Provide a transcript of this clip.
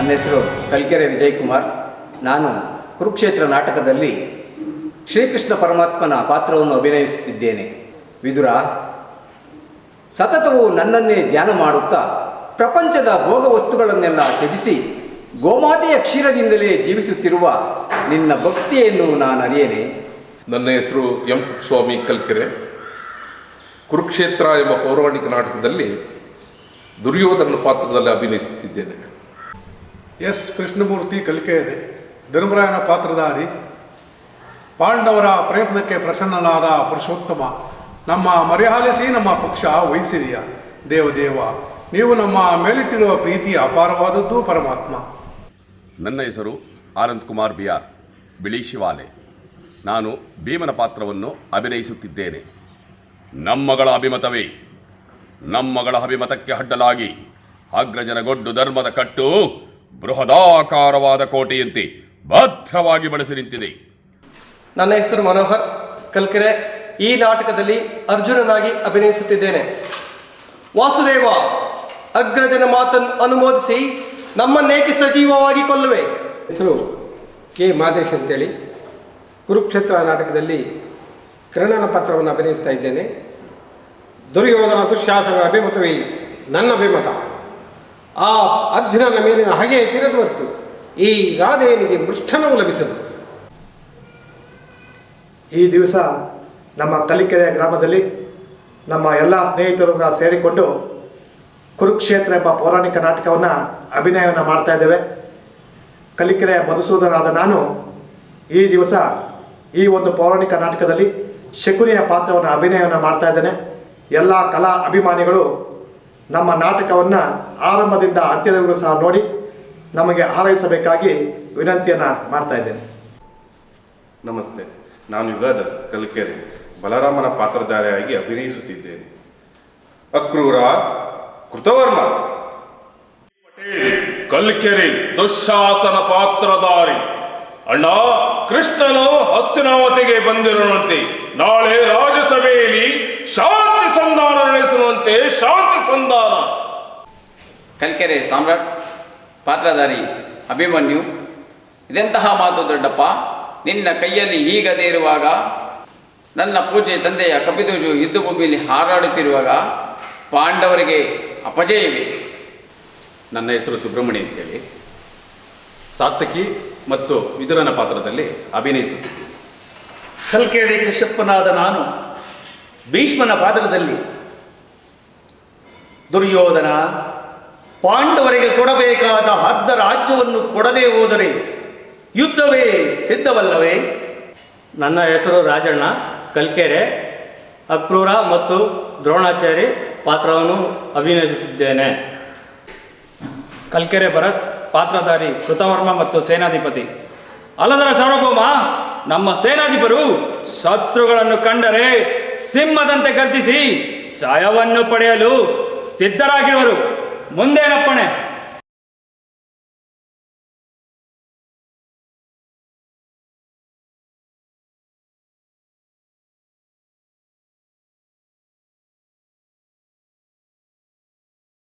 ನನ್ನ ಹೆಸರು ಕಲ್ಕೆರೆ ವಿಜಯಕುಮಾರ್. ನಾನು ಕುರುಕ್ಷೇತ್ರ ನಾಟಕದಲ್ಲಿ ಶ್ರೀಕೃಷ್ಣ ಪರಮಾತ್ಮನ ಪಾತ್ರವನ್ನು ಅಭಿನಯಿಸುತ್ತಿದ್ದೇನೆ. ವಿದುರ, ಸತತವು ನನ್ನನ್ನೇ ಧ್ಯಾನ ಮಾಡುತ್ತಾ ಪ್ರಪಂಚದ ಭೋಗ ವಸ್ತುಗಳನ್ನೆಲ್ಲ ತ್ಯಜಿಸಿ ಗೋಮಾತೆಯ ಕ್ಷೀರದಿಂದಲೇ ಜೀವಿಸುತ್ತಿರುವ ನಿನ್ನ ಭಕ್ತಿಯನ್ನು ನಾನು ಅರಿಯೇನೆ. ನನ್ನ ಹೆಸರು ಎಂ ಸ್ವಾಮಿ ಕಲ್ಕೆರೆ. ಕುರುಕ್ಷೇತ್ರ ಎಂಬ ಪೌರಾಣಿಕ ನಾಟಕದಲ್ಲಿ ದುರ್ಯೋಧನ ಪಾತ್ರದಲ್ಲಿ ಅಭಿನಯಿಸುತ್ತಿದ್ದೇನೆ. ಎಸ್ ಕೃಷ್ಣಮೂರ್ತಿ ಕಲ್ಕೆರೆ, ಧರ್ಮರಾಯನ ಪಾತ್ರಧಾರಿ. ಪಾಂಡವರ ಪ್ರಯತ್ನಕ್ಕೆ ಪ್ರಸನ್ನನಾದ ಪುರುಷೋತ್ತಮ, ನಮ್ಮ ಮರೆಯಾಲಿಸಿ ನಮ್ಮ ಪಕ್ಷ ವಹಿಸಿದೆಯಾ ದೇವದೇವ. ನೀವು ನಮ್ಮ ಮೇಲಿಟ್ಟಿರುವ ಪ್ರೀತಿ ಅಪಾರವಾದದ್ದು ಪರಮಾತ್ಮ. ನನ್ನ ಹೆಸರು ಆನಂದ್ ಕುಮಾರ್ ಬಿಆರ್, ಬಿಳಿ ಶಿವಾಲೆ. ನಾನು ಭೀಮನ ಪಾತ್ರವನ್ನು ಅಭಿನಯಿಸುತ್ತಿದ್ದೇನೆ. ನಮ್ಮಗಳ ಅಭಿಮತವೇ, ನಮ್ಮಗಳ ಅಭಿಮತಕ್ಕೆ ಅಡ್ಡಲಾಗಿ ಅಗ್ರಜನಗೊಡ್ಡು ಧರ್ಮದ ಕಟ್ಟು ಬೃಹದಾಕಾರವಾದ ಕೋಟೆಯಂತೆ ಭದ್ರವಾಗಿ ಬಳಸಿ ನಿಂತಿದೆ. ನನ್ನ ಹೆಸರು ಮನೋಹರ್ ಕಲ್ಕೆರೆ. ಈ ನಾಟಕದಲ್ಲಿ ಅರ್ಜುನನಾಗಿ ಅಭಿನಯಿಸುತ್ತಿದ್ದೇನೆ. ವಾಸುದೇವ, ಅಗ್ರಜನ ಮಾತನ್ನು ಅನುಮೋದಿಸಿ ನಮ್ಮನ್ನೇಕೆ ಸಜೀವವಾಗಿ ಕೊಲ್ಲುವೆ? ಹೆಸರು ಕೆ ಮಾದೇಶ್ ಅಂತೇಳಿ ಕುರುಕ್ಷೇತ್ರ ನಾಟಕದಲ್ಲಿ ಕರ್ಣನ ಪಾತ್ರವನ್ನು ಅಭಿನಯಿಸ್ತಾ ಇದ್ದೇನೆ. ದುರ್ಯೋಧನ ದುಶ್ಯಾಸನ ಅಭಿಮತವೇ ನನ್ನ ಅಭಿಮತ. ಆ ಅರ್ಜುನನ ಮೇಲಿನ ಹಾಗೆ ತಿರದು ಹೊರತು ಈ ರಾಧೆಯನಿಗೆ ಮೃಷ್ಟನವು ಲಭಿಸದು. ಈ ದಿವಸ ನಮ್ಮ ಕಲಿಕೆರೆ ಗ್ರಾಮದಲ್ಲಿ ನಮ್ಮ ಎಲ್ಲ ಸ್ನೇಹಿತರು ಸೇರಿಕೊಂಡು ಕುರುಕ್ಷೇತ್ರ ಎಂಬ ಪೌರಾಣಿಕ ನಾಟಕವನ್ನು ಅಭಿನಯವನ್ನು ಮಾಡ್ತಾ ಇದ್ದೇವೆ. ಕಲಿಕೆರೆಯ ಮಧುಸೂದನಾದ ನಾನು ಈ ದಿವಸ ಈ ಒಂದು ಪೌರಾಣಿಕ ನಾಟಕದಲ್ಲಿ ಶಕುನಿಯ ಪಾತ್ರವನ್ನು ಅಭಿನಯವನ್ನು ಮಾಡ್ತಾ ಇದ್ದೇನೆ. ಎಲ್ಲ ಕಲಾ ಅಭಿಮಾನಿಗಳು ನಮ್ಮ ನಾಟಕವನ್ನು ಆರಂಭದಿಂದ ಅಂತ್ಯದವರೆಗೂ ಸಹ ನೋಡಿ ನಮಗೆ ಹಾರೈಸಬೇಕಾಗಿ ವಿನಂತಿಯನ್ನು ಮಾಡ್ತಾ ಇದ್ದೇನೆ. ನಮಸ್ತೆ, ನಾನು ಯುಗಾಧರ್ ಕಲ್ಕೆರೆ, ಬಲರಾಮನ ಪಾತ್ರಧಾರಿಯಾಗಿ ಅಭಿನಯಿಸುತ್ತಿದ್ದೇನೆ. ಅಕ್ರೂರ, ಕೃತವರ್ಮ, ಕಲ್ಕೆರೆ ದುಶ್ಯಾಸನ ಪಾತ್ರಧಾರಿ. ಅಣ್ಣ, ಕೃಷ್ಣನು ಹಸ್ತಿನಾವತಿಗೆ ಬಂದಿರುವಂತೆ ನಾಳೆ ರಾಜಸಭೆಯಲ್ಲಿ ಶಾಂತಿ ಸಂಧಾನ ನಡೆಸುವಂತೆ ಶಾಂತಿ ಸಂಧಾನ. ಕಲ್ಕೆರೆ ಸಾಮ್ರಾಟ್ ಪಾತ್ರಧಾರಿ ಅಭಿಮನ್ಯು. ಇದೆಂತಹ ಮಾತು ದೊಡ್ಡಪ್ಪ, ನಿನ್ನ ಕೈಯಲ್ಲಿ ಹೀಗದೇ ಇರುವಾಗ, ನನ್ನ ಪೂಜೆ ತಂದೆಯ ಕಪಿಧ್ವಜು ಯುದ್ಧ ಭೂಮಿಯಲ್ಲಿ ಹಾರಾಡುತ್ತಿರುವಾಗ ಪಾಂಡವರಿಗೆ ಅಪಜಯವೇ? ನನ್ನ ಹೆಸರು ಸುಬ್ರಹ್ಮಣ್ಯ ಅಂತೇಳಿ ಸಾತ್ಯಕಿ ಮತ್ತು ವಿದುರನ ಪಾತ್ರದಲ್ಲಿ ಅಭಿನಯಿಸುತ್ತಿದ್ದೇನೆ. ಕಲ್ಕೆರೆ ಕೃಷ್ಣಪ್ಪನಾದ ನಾನು ಭೀಷ್ಮನ ಪಾತ್ರದಲ್ಲಿ. ದುರ್ಯೋಧನ, ಪಾಂಡವರಿಗೆ ಕೊಡಬೇಕಾದ ಅರ್ಧ ರಾಜ್ಯವನ್ನು ಕೊಡದೇ ಹೋದರೆ ಯುದ್ಧವೇ ಸಿದ್ಧವಲ್ಲವೇ? ನನ್ನ ಹೆಸರು ರಾಜಣ್ಣ ಕಲ್ಕೆರೆ. ಅಕ್ರೂರ ಮತ್ತು ದ್ರೋಣಾಚಾರಿ ಪಾತ್ರವನ್ನು ಅಭಿನಯಿಸುತ್ತಿದ್ದೇನೆ. ಕಲ್ಕೆರೆ ಭರತ್ ಪಾತ್ರಧಾರಿ ಕೃತವರ್ಮ ಮತ್ತು ಸೇನಾಧಿಪತಿ. ಅಲ್ಲದರ ಸಾರ್ವಭೌಮ, ನಮ್ಮ ಸೇನಾಧಿಪರು ಶತ್ರುಗಳನ್ನು ಕಂಡರೆ ಸಿಂಹದಂತೆ ಗರ್ಜಿಸಿ ಜಯವನ್ನು ಪಡೆಯಲು ಸಿದ್ಧರಾಗಿರುವರು. ಮುಂದೇನಪ್ಪಣೆ?